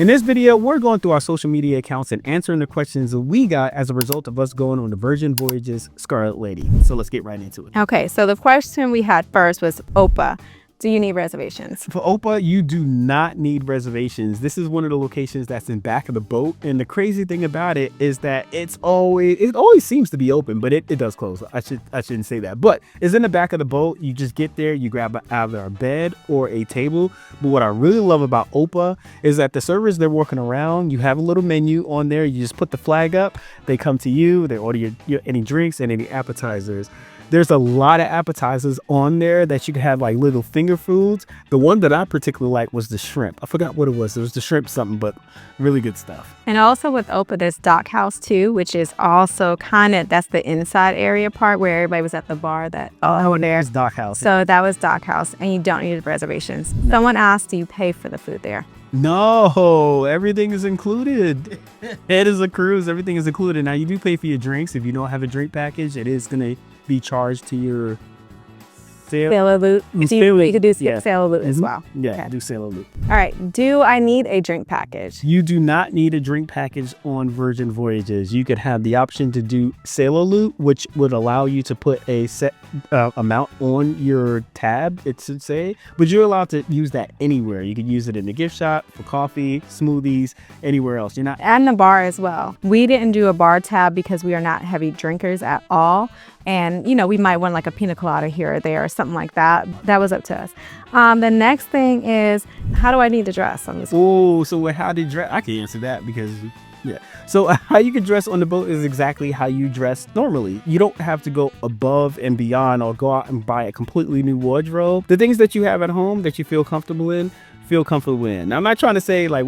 In this video, we're going through our social media accounts and answering the questions that we got as a result of us going on the Virgin Voyages Scarlet Lady. So let's get right into it. Okay, so the question we had first was, Opa, do you need reservations? For Opa, you do not need reservations. This is one of the locations that's in back of the boat. And the crazy thing about it is that it always seems to be open, but it does close. I shouldn't say that, but it's in the back of the boat. You just get there, you grab either a bed or a table. But what I really love about Opa is that the servers, they're walking around. You have a little menu on there. You just put the flag up. They come to you. They order your any drinks and any appetizers. There's a lot of appetizers on there that you can have, like little finger foods. The one that I particularly like was the shrimp. I forgot what it was. It was the shrimp something, but really good stuff. And also with Opa, there's Dock House too, which is also that's the inside area part where everybody was at the bar over there. It's Dock House. So that was Dock House, and you don't need reservations. No. Someone asked, do you pay for the food there? No, everything is included. It is a cruise. Everything is included. Now, you do pay for your drinks. If you don't have a drink package, it is going to be charged to your Sailor Loot. You could do Sailor Loot as well. Yeah, okay. Do Sailor Loot. All right. Do I need a drink package? You do not need a drink package on Virgin Voyages. You could have the option to do Sailor Loot, which would allow you to put a set amount on your tab, it should say. But you're allowed to use that anywhere. You could use it in the gift shop, for coffee, smoothies, anywhere else. You're not. And the bar as well. We didn't do a bar tab because we are not heavy drinkers at all. And, we might want like a pina colada here or there or something like that. That was up to us. The next thing is, how do I need to dress on this? Oh, so how do you dress? I can answer that because, yeah. So how you can dress on the boat is exactly how you dress normally. You don't have to go above and beyond or go out and buy a completely new wardrobe. The things that you have at home that you feel comfortable in. Now, I'm not trying to say like,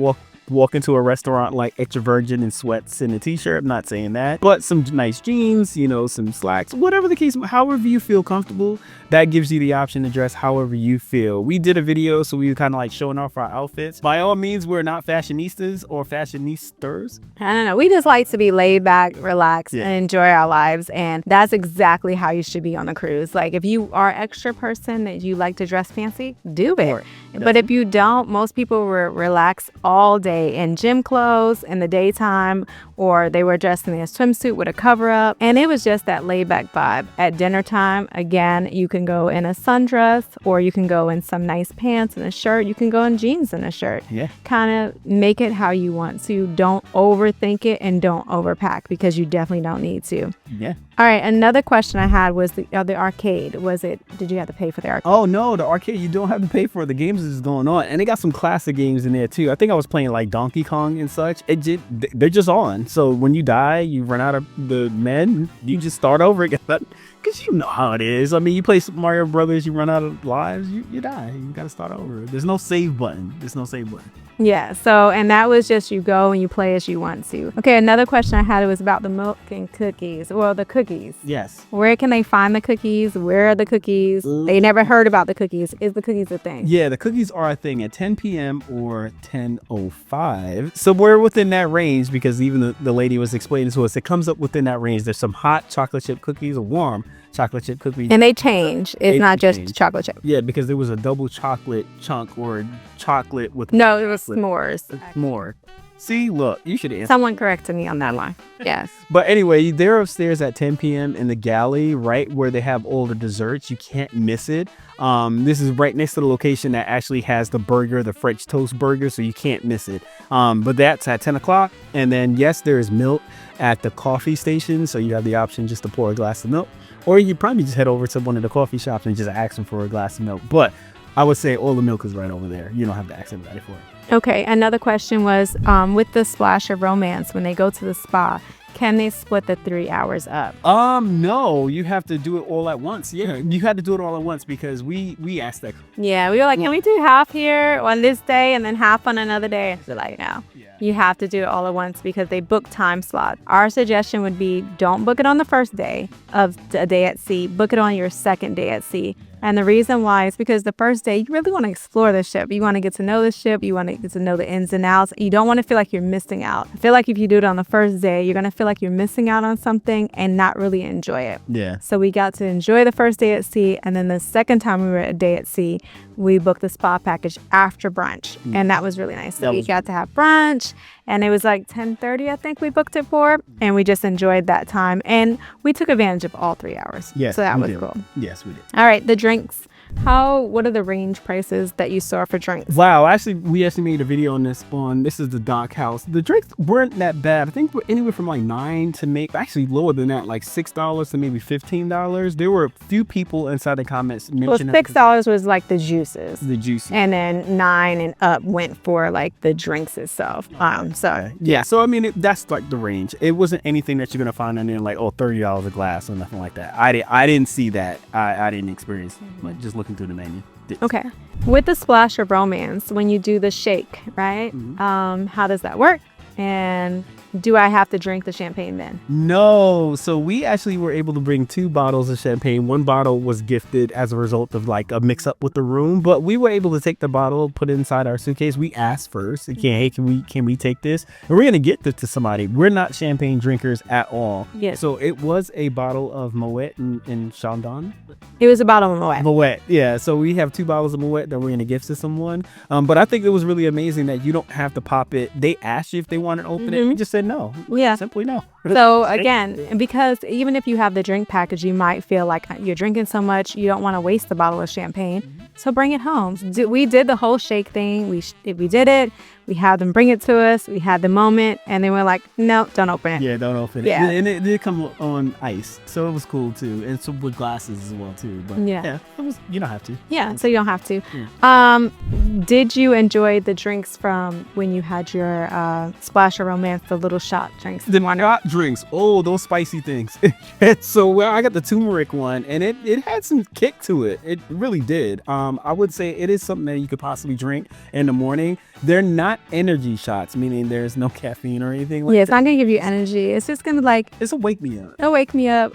walk into a restaurant like extra virgin in sweats and a t-shirt. I'm not saying that, but some nice jeans, some slacks, whatever the case, however you feel comfortable, that gives you the option to dress however you feel. We did a video, so we were kind of like showing off our outfits. By all means, we're not fashionistas or fashionistas. I don't know. We just like to be laid back, relax, and enjoy our lives. And that's exactly how you should be on a cruise. Like if you are an extra person that you like to dress fancy, do it. Right. But if you don't, most people were relaxed all day in gym clothes in the daytime, or they were dressed in a swimsuit with a cover up. And it was just that laid back vibe. At dinner time, again, you can go in a sundress, or you can go in some nice pants and a shirt. You can go in jeans and a shirt. Yeah. Kind of make it how you want to. Don't overthink it and don't overpack, because you definitely don't need to. Yeah. All right. Another question I had was the arcade. Did you have to pay for the arcade? Oh, no, the arcade, you don't have to pay for it. The games is going on. And they got some classic games in there too. I think I was playing like Donkey Kong and such. They're just on. So when you die, you run out of the men, you just start over again. Because you know how it is. I mean, you play Super Mario Brothers, you run out of lives, you die. You got to start over. There's no save button. Yeah, and that was just you go and you play as you want to. Okay, another question I had was about the milk and cookies. Well, the cookies. Yes. Where can they find the cookies? Where are the cookies? They never heard about the cookies. Is the cookies a thing? Yeah, the cookies are a thing at 10 p.m. or 10:05. So we're within that range because even the lady was explaining to us, it comes up within that range. There's some hot chocolate chip cookies or warm chocolate chip cookies. And they change. It's not just chocolate chip. Yeah, because there was a double chocolate chunk or chocolate with... No, it was s'mores. More. See, look, you should answer. Someone corrected me on that line. Yes. But anyway, they're upstairs at 10 p.m. in the galley, right where they have all the desserts. You can't miss it. This is right next to the location that actually has the burger, the French toast burger, so you can't miss it. But that's at 10 o'clock. And then, yes, there is milk at the coffee station, so you have the option just to pour a glass of milk. Or you probably just head over to one of the coffee shops and just ask them for a glass of milk. But I would say all the milk is right over there. You don't have to ask anybody for it. Okay, another question was with the splash of romance, when they go to the spa, can they split the 3 hours up? No, you have to do it all at once. Yeah, you had to do it all at once because we asked that. Yeah, we were like, can we do half here on this day and then half on another day? And they're like, no. Yeah. You have to do it all at once because they book time slots. Our suggestion would be don't book it on the first day of a day at sea. Book it on your second day at sea. And the reason why is because the first day, you really want to explore the ship. You want to get to know the ship. You want to get to know the ins and outs. You don't want to feel like you're missing out. I feel like if you do it on the first day, you're going to feel like you're missing out on something and not really enjoy it. Yeah. So we got to enjoy the first day at sea. And then the second time we were a day at sea, we booked the spa package after brunch, and that was really nice. So we got to have brunch, and it was like 10:30, I think we booked it for, and we just enjoyed that time, and we took advantage of all 3 hours. Yes, so that we was did. cool. Yes, we did. All right, the drinks. What are the range prices that you saw for drinks? Wow, we actually made a video on this is the Dock House. The drinks weren't that bad. I think we're anywhere from like $9 to actually lower than that, like $6 to maybe $15. There were a few people inside the comments mentioning $6 was like the juices. The juices. And then $9 and up went for like the drinks itself. So I mean, that's like the range. It wasn't anything that you're gonna find in there like $30 a glass or nothing like that. I didn't see that. I didn't experience like just looking through the menu. Okay. With the splash of romance, when you do the shake, right? How does that work? And do I have to drink the champagne then? No. So we actually were able to bring 2 bottles of champagne. One bottle was gifted as a result of like a mix up with the room, but we were able to take the bottle, put it inside our suitcase. We asked first, hey, can we take this? And we're going to get this to somebody. We're not champagne drinkers at all. Yes. So it was a bottle of Moet and Chandon. It was a bottle of Moet. Moet, yeah. So we have 2 bottles of Moet that we're going to gift to someone. But I think it was really amazing that you don't have to pop it. They asked you if they wanted to open it. You just said no. Yeah. Simply no. So again, because even if you have the drink package, you might feel like you're drinking so much, you don't want to waste the bottle of champagne. So bring it home. We did the whole shake thing. We did it. We had them bring it to us. We had the moment, and then we're like, no, don't open it. Yeah, don't open it. Yeah. And it did come on ice, so it was cool too, and some with glasses as well too. But yeah, it was. You don't have to. Yeah, so you don't have to. Yeah. Did you enjoy the drinks from when you had your splash of romance, the little shot drinks? The shot drinks. Oh, those spicy things. So I got the turmeric one, and it had some kick to it. It really did. I would say it is something that you could possibly drink in the morning. They're not energy shots, meaning there's no caffeine or anything like that. It's not gonna give you energy. It's just gonna It's a wake me up. It'll wake me up.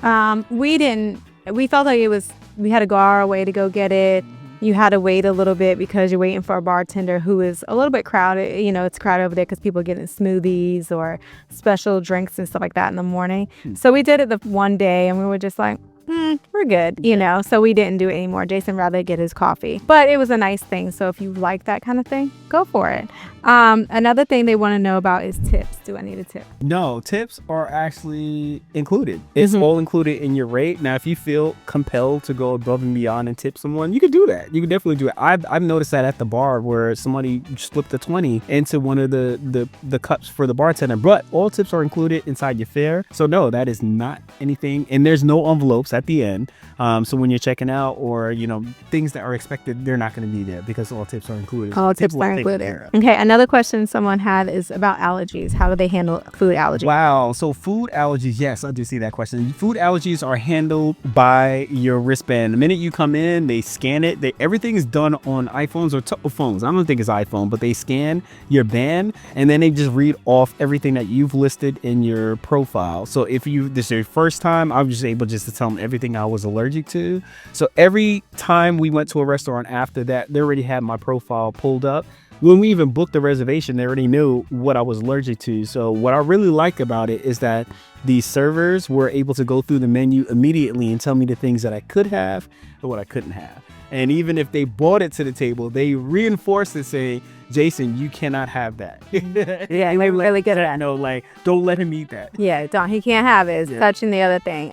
We felt like we had to go our way to go get it. You had to wait a little bit because you're waiting for a bartender who is a little bit crowded. You know, it's crowded over there because people are getting smoothies or special drinks and stuff like that in the morning. So we did it the one day and we were just like, we're good, so we didn't do it anymore. Jason rather get his coffee, but it was a nice thing. So if you like that kind of thing, go for it. Another thing they want to know about is tips. Do I need a tip? No, tips are actually included. It's all included in your rate. Now, if you feel compelled to go above and beyond and tip someone, you can do that. You can definitely do it. I've noticed that at the bar where somebody slipped a 20 into one of the cups for the bartender, but all tips are included inside your fare. So no, that is not anything. And there's no envelopes at the end. So when you're checking out or, things that are expected, they're not going to be there because all tips are included. All tips are included. Okay. Another question someone had is about allergies. How do they handle food allergies? Wow. So food allergies. Yes, I do see that question. Food allergies are handled by your wristband. The minute you come in, they scan it. Everything is done on iPhones or phones. I don't think it's iPhone, but they scan your band and then they just read off everything that you've listed in your profile. So if this is your first time, I was just able to tell them everything I was allergic to. So every time we went to a restaurant after that, they already had my profile pulled up. When we even booked the reservation, they already knew what I was allergic to. So what I really like about it is that the servers were able to go through the menu immediately and tell me the things that I could have and what I couldn't have. And even if they brought it to the table, they reinforced it saying, Jason, you cannot have that. Yeah, they really good at that. Don't let him eat that. Yeah, he can't have it. It's touching the other thing.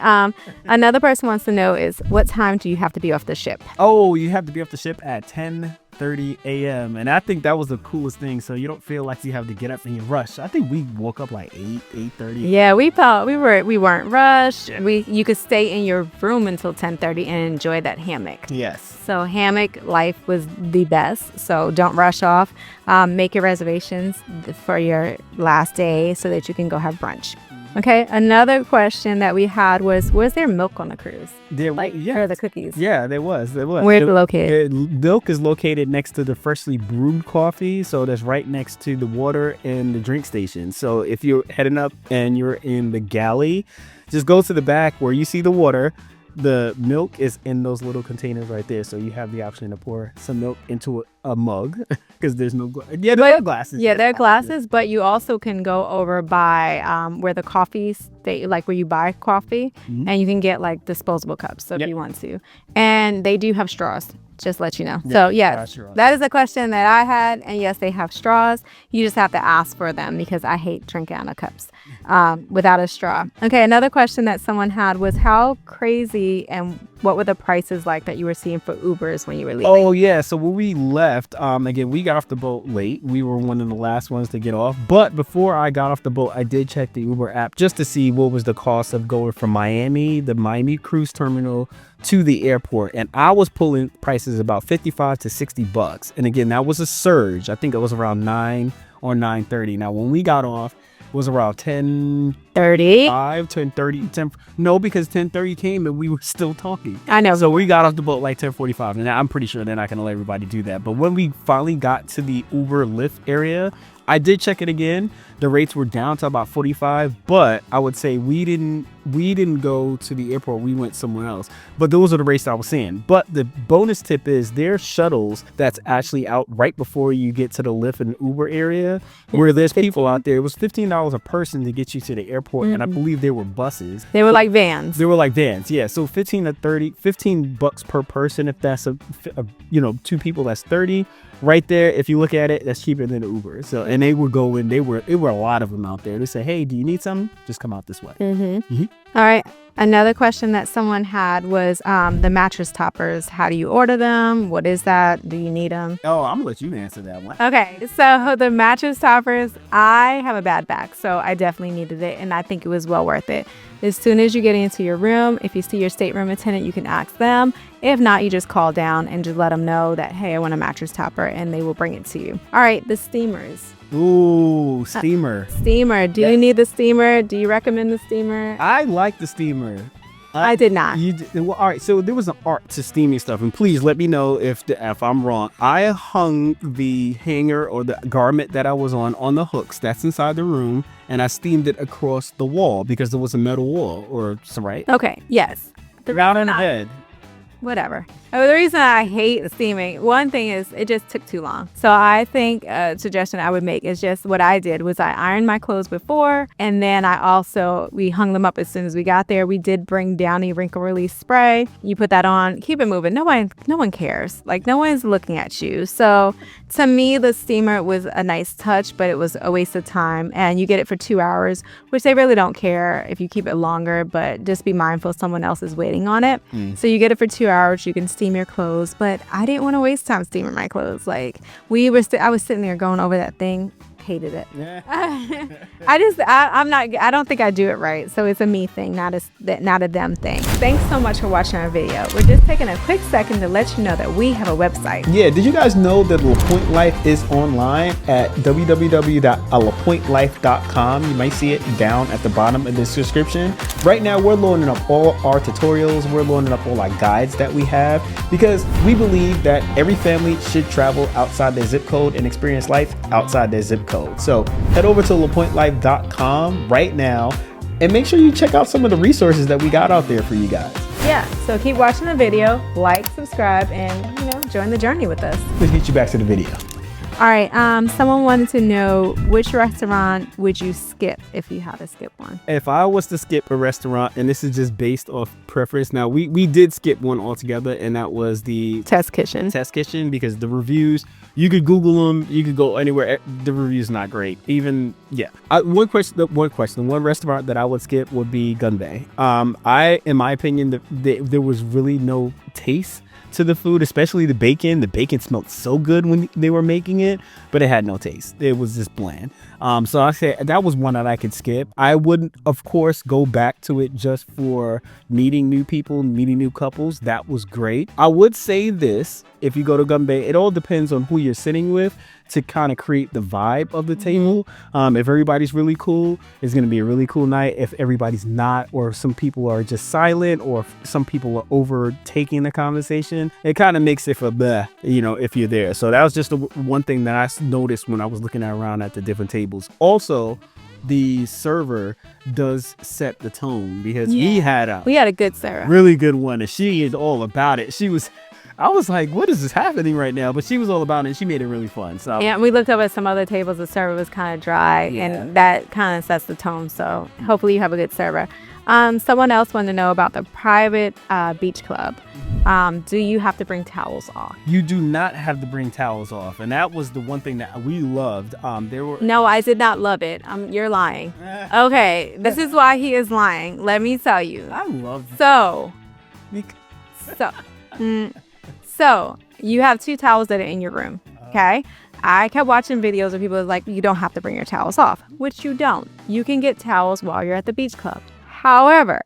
Another person wants to know is what time do you have to be off the ship? Oh, you have to be off the ship at 10:30 a.m. And I think that was the coolest thing. So you don't feel like you have to get up and you rush. I think we woke up like 8:30. Yeah, we felt we weren't rushed. You could stay in your room until 10:30 and enjoy that hammock. Yes. So hammock life was the best. So don't rush off. Make your reservations for your last day so that you can go have brunch. Okay, another question that we had was there milk on the cruise? For the cookies? Yeah, there was. Where's it located? Milk is located next to the freshly brewed coffee, so that's right next to the water and the drink station. So if you're heading up and you're in the galley, just go to the back where you see the water. The milk is in those little containers right there, so you have the option to pour some milk into a mug because there's no there are glasses. Yeah, there are glasses, but you also can go over by where the coffees where you buy coffee, and you can get like disposable cups if you want to. And they do have straws. Just let you know. So yes, that is a question that I had. And yes, they have straws. You just have to ask for them because I hate drinking out of cups without a straw. Okay, another question that someone had was how crazy and what were the prices like that you were seeing for Ubers when you were leaving? Oh yeah, so when we left, again, we got off the boat late. We were one of the last ones to get off. But before I got off the boat, I did check the Uber app just to see what was the cost of going from the Miami cruise terminal to the airport, and I was pulling prices about $55 to $60. And again, that was a surge. I think it was around 9 or 9:30. Now when we got off, it was around 10:30, 10:30. No, because 10:30 came and we were still talking. I know. So we got off the boat like 10:45, and I'm pretty sure they're not gonna let everybody do that. But when we finally got to the Uber Lyft area, I did check it again. The rates were down to about 45, but I would say we didn't go to the airport. We went somewhere else. But those are the rates I was seeing. But the bonus tip is there's shuttles that's actually out right before you get to the Lyft and Uber area where there's people out there. It was $15 a person to get you to the airport, and I believe they were buses. They were like vans. They were like vans, yeah. So $15 per person. If that's two people, that's 30. Right there, if you look at it, that's cheaper than the Uber. So, and they were a lot of them out there. They say, hey, do you need something? Just come out this way. All right. Another question that someone had was the mattress toppers. How do you order them? What is that? Do you need them? Oh, I'm gonna let you answer that one. Okay, so the mattress toppers, I have a bad back, so I definitely needed it, and I think it was well worth it. As soon as you get into your room, if you see your stateroom attendant, you can ask them. If not, you just call down and just let them know that, hey, I want a mattress topper, and they will bring it to you. All right, the steamers. Ooh, steamer. Steamer. Do you need the steamer? Do you recommend the steamer? I like the steamer. I did not. Well, all right, so there was an art to steaming stuff, and please let me know if I'm wrong. I hung the hanger or the garment that I was on the hooks that's inside the room, and I steamed it across the wall because there was a metal wall, right? Okay, yes. Round in the head. Whatever. The reason I hate steaming, one thing is it just took too long. So I think a suggestion I would make is just what I did was I ironed my clothes before, and then we hung them up as soon as we got there. We did bring Downy wrinkle release spray. You put that on, keep it moving. No one cares. Like, no one's looking at you. So to me, the steamer was a nice touch, but it was a waste of time. And you get it for 2 hours, which they really don't care if you keep it longer, but just be mindful someone else is waiting on it. So you get it for 2 hours. You can steam your clothes, but I didn't want to waste time steaming my clothes. Like I was sitting there going over that thing. Hated it. I don't think I do it right. So it's a me thing, not a them thing. Thanks so much for watching our video. We're just taking a quick second to let you know that we have a website. Yeah, did you guys know that La Pointe Life is online at www.lapointelife.com? You might see it down at the bottom of this description. Right now, we're loading up all our tutorials. We're loading up all our guides that we have because we believe that every family should travel outside their zip code and experience life outside their zip code. So head over to lapointelife.com right now and make sure you check out some of the resources that we got out there for you guys. Yeah, so keep watching the video, like, subscribe, and join the journey with us. Let's get you back to the video. All right, someone wanted to know which restaurant would you skip if you had to skip one? If I was to skip a restaurant, and this is just based off preference, now we did skip one altogether, and that was the Test Kitchen. Because the reviews, you could Google them, you could go anywhere. The review's not great. One restaurant that I would skip would be Gunbay. In my opinion, there was really no taste to the food, especially the bacon. The bacon smelled so good when they were making it, but it had no taste. It was just bland. So I say that was one that I could skip. I wouldn't, of course, go back to it just for meeting new people, meeting new couples. That was great. I would say this: if you go to Gunbay, it all depends on who you're sitting with to kind of create the vibe of the table. If everybody's really cool, it's going to be a really cool night. If everybody's not, or some people are just silent, or some people are overtaking the conversation, it kind of makes it for bleh, if you're there. So that was just one thing that I noticed when I was looking around at the different tables. Also, the server does set the tone because we had a good server, really good one, and she is all about it. I was like, what is this happening right now? But she was all about it, and she made it really fun. So yeah, we looked up at some other tables. The server was kind of dry, and that kind of sets the tone. So hopefully you have a good server. Someone else wanted to know about the private beach club. Do you have to bring towels off? You do not have to bring towels off, and that was the one thing that we loved. No, I did not love it. You're lying. Okay, this is why he is lying. Let me tell you. I loved it. So you have 2 towels that are in your room. Okay. I kept watching videos where people are like, you don't have to bring your towels off, which you don't. You can get towels while you're at the beach club. However,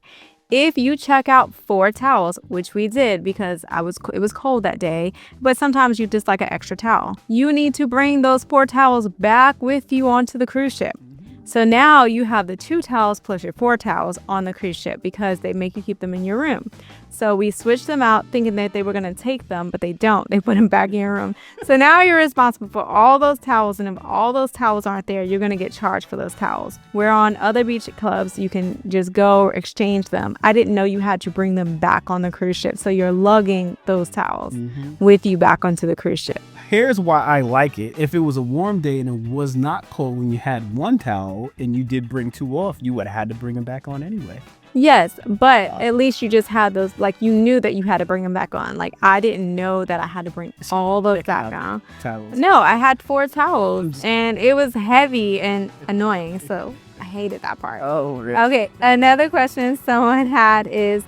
if you check out 4 towels, which we did because it was cold that day, but sometimes you just like an extra towel. You need to bring those 4 towels back with you onto the cruise ship. So now you have the 2 towels plus your 4 towels on the cruise ship because they make you keep them in your room. So we switched them out thinking that they were going to take them, but they don't. They put them back in your room. So now you're responsible for all those towels. And if all those towels aren't there, you're going to get charged for those towels. Where on other beach clubs, you can just go exchange them. I didn't know you had to bring them back on the cruise ship. So you're lugging those towels with you back onto the cruise ship. Here's why I like it. If it was a warm day and it was not cold when you had 1 towel and you did bring 2 off, you would have had to bring them back on anyway. Yes, but at least you just had those, like you knew that you had to bring them back on. Like I didn't know that I had to bring all those back on. Towels. No, I had 4 towels and it was heavy and annoying. So I hated that part. Oh, really? Okay, another question someone had is,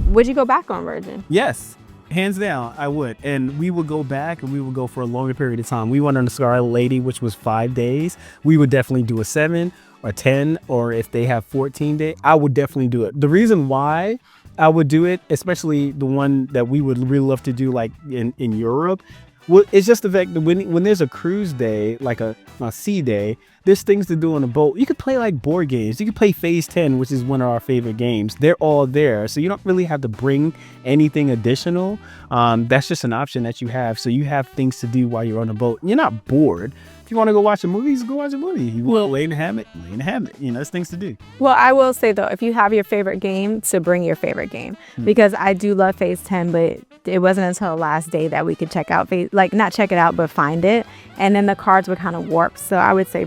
would you go back on Virgin? Yes. Hands down, I would. And we would go back and we would go for a longer period of time. We went on the Scarlet Lady, which was 5 days. We would definitely do a 7 or 10, or if they have 14 days, I would definitely do it. The reason why I would do it, especially the one that we would really love to do like in Europe, well, it's just the fact that when there's a cruise day, like a sea day, there's things to do on a boat. You could play like board games. You could play Phase 10, which is one of our favorite games. They're all there. So you don't really have to bring anything additional. That's just an option that you have. So you have things to do while you're on the boat. You're not bored. If you want to go watch a movie, just go watch a movie. You want to lay in the hammock, lay in the hammock. You know, there's things to do. Well, I will say though, if you have your favorite game, to bring your favorite game, because I do love Phase 10, but it wasn't until the last day that we could check out not check it out, but find it. And then the cards were kind of warped. So I would say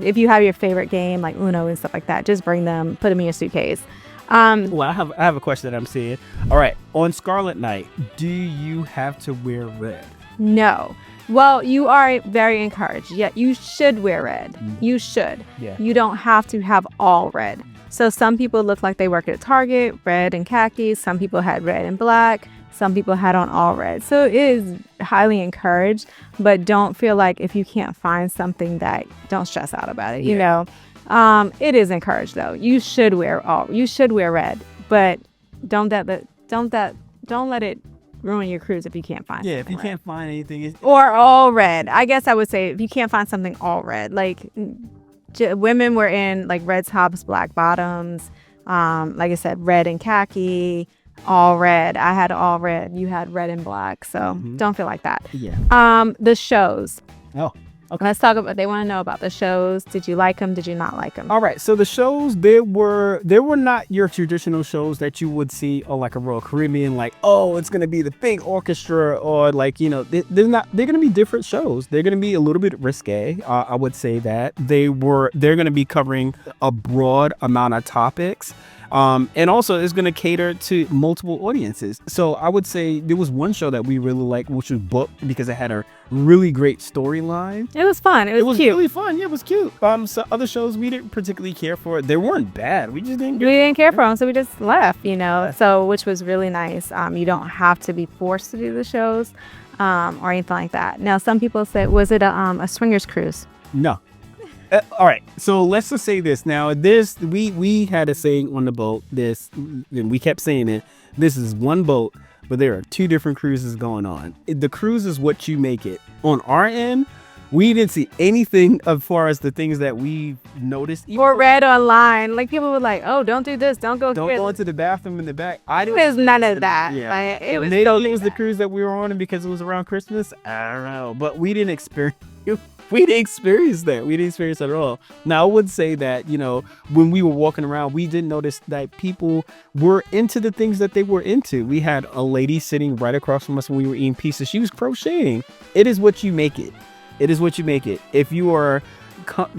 if you have your favorite game, like Uno and stuff like that, just bring them, put them in your suitcase. Well, I have a question that I'm seeing. All right. On Scarlet Night, do you have to wear red? No. Well, you are very encouraged. Yeah, you should wear red. You should. Yeah. You don't have to have all red. So some people look like they work at Target, red and khaki. Some people had red and black. Some people had on all red. So it is highly encouraged, but don't feel like if you can't find something don't stress out about it. Yeah. You know, it is encouraged though. You should wear red, but don't let it ruin your cruise if you can't find if you can't find anything. Or all red. I guess I would say if you can't find something all red, like women were in like red tops, black bottoms, like I said, red and khaki, all red. I had all red. You had red and black. So don't feel like that. Yeah. The shows. Oh. Okay. Let's talk about. They want to know about the shows. Did you like them? Did you not like them? All right. So the shows, they were not your traditional shows that you would see on like a Royal Caribbean. Like, oh, it's gonna be the big orchestra, or like they're not. They're gonna be different shows. They're gonna be a little bit risque. I would say that they're gonna be covering a broad amount of topics. And also it's going to cater to multiple audiences. So I would say there was one show that we really liked, which was Booked, because it had a really great storyline. It was fun. It was cute. Really fun. Yeah, it was cute. So other shows we didn't particularly care for. They weren't bad. We just didn't care for them. So we just left, so which was really nice. You don't have to be forced to do the shows, or anything like that. Now, some people said, was it a swingers cruise? No. All right, so let's just say this. Now, we had a saying on the boat. And we kept saying it. This is one boat, but there are 2 different cruises going on. The cruise is what you make it. On our end, we didn't see anything as far as the things that we noticed. Or read online. Like people were like, "Oh, don't do this. Don't go into the bathroom in the back." There's none of that. Yeah, like, it was. Maybe it was the cruise that we were on, and because it was around Christmas, I don't know. But we didn't experience. We didn't experience that. We didn't experience that at all. Now, I would say that, when we were walking around, we did notice that people were into the things that they were into. We had a lady sitting right across from us when we were eating pizza. She was crocheting. It is what you make it. It is what you make it. If you are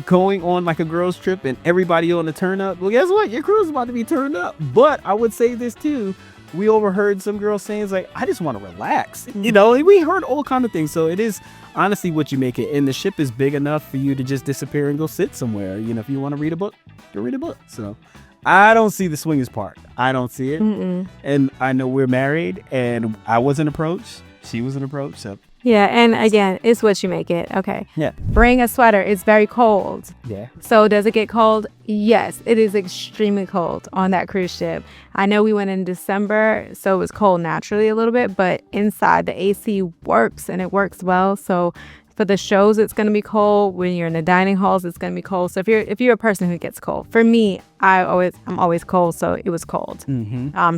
going on like a girls trip and everybody on the turn up, well, guess what? Your cruise is about to be turned up. But I would say this too. we overheard some girls saying, it's like, I just want to relax. You know, and we heard all kind of things. So it is honestly what you make it. And the ship is big enough for you to just disappear and go sit somewhere. You know, if you want to read a book, go read a book. So I don't see the swingers part. I don't see it. And I know we're married, and I wasn't approached. She wasn't approached. So Yeah, and again, it's what you make it. Okay. yeah. Bring a sweater. It's very cold. Yeah. So does it get cold? Yes, it is extremely cold on that cruise ship. I know we went in December, so it was cold naturally a little bit, but inside the AC works, and it works well. So for the shows, it's going to be cold. When you're in the dining halls, it's going to be cold. So if you're a person who gets cold, for me, I'm always cold, so it was cold.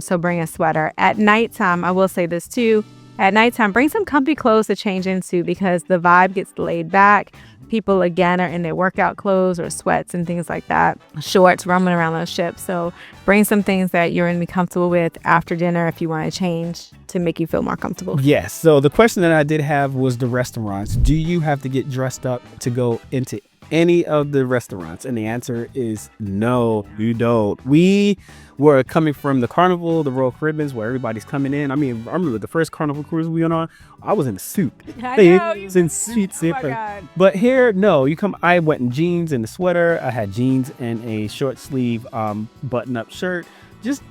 So bring a sweater. At nighttime, I will say this too. At nighttime, bring some comfy clothes to change into, because the vibe gets laid back. People, again, are in their workout clothes or sweats and things like that. Shorts, roaming around those ships. So bring some things that you're going to be comfortable with after dinner if you want to change to make you feel more comfortable. Yes. So the question that I did have was the restaurants. Do you have to get dressed up to go into any of the restaurants? And the answer is no, you don't. We were coming from the Carnival, the Royal Caribbeans, where everybody's coming in. I mean, I remember the first Carnival cruise we went on, I was in a suit. I know, was in suits. oh my God. But here, no, I went in jeans and a sweater. I had jeans and a short sleeve button-up shirt. Just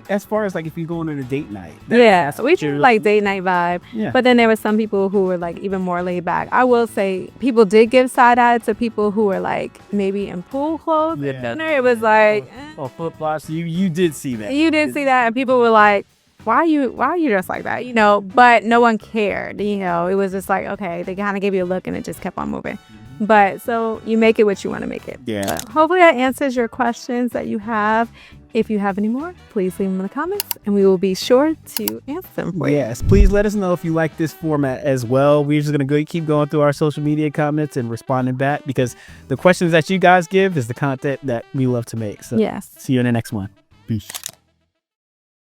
as far as like if you're going on a date night. Yeah, so we did like date night vibe. Yeah. But then there were some people who were like even more laid back. I will say people did give side eye to people who were like maybe in pool clothes. Yeah. At dinner. It was like flip flops. You did see that. You did see that, and people were like, why are you dressed like that? You know, but no one cared. You know, it was just like, okay, they kind of gave you a look and it just kept on moving. But so you make it what you want to make it. Yeah. But hopefully that answers your questions that you have. If you have any more, please leave them in the comments and we will be sure to answer them for you. Yes, please let us know if you like this format as well. We're just going to keep going through our social media comments and responding back, because the questions that you guys give is the content that we love to make. So yes. see you in the next one. Peace.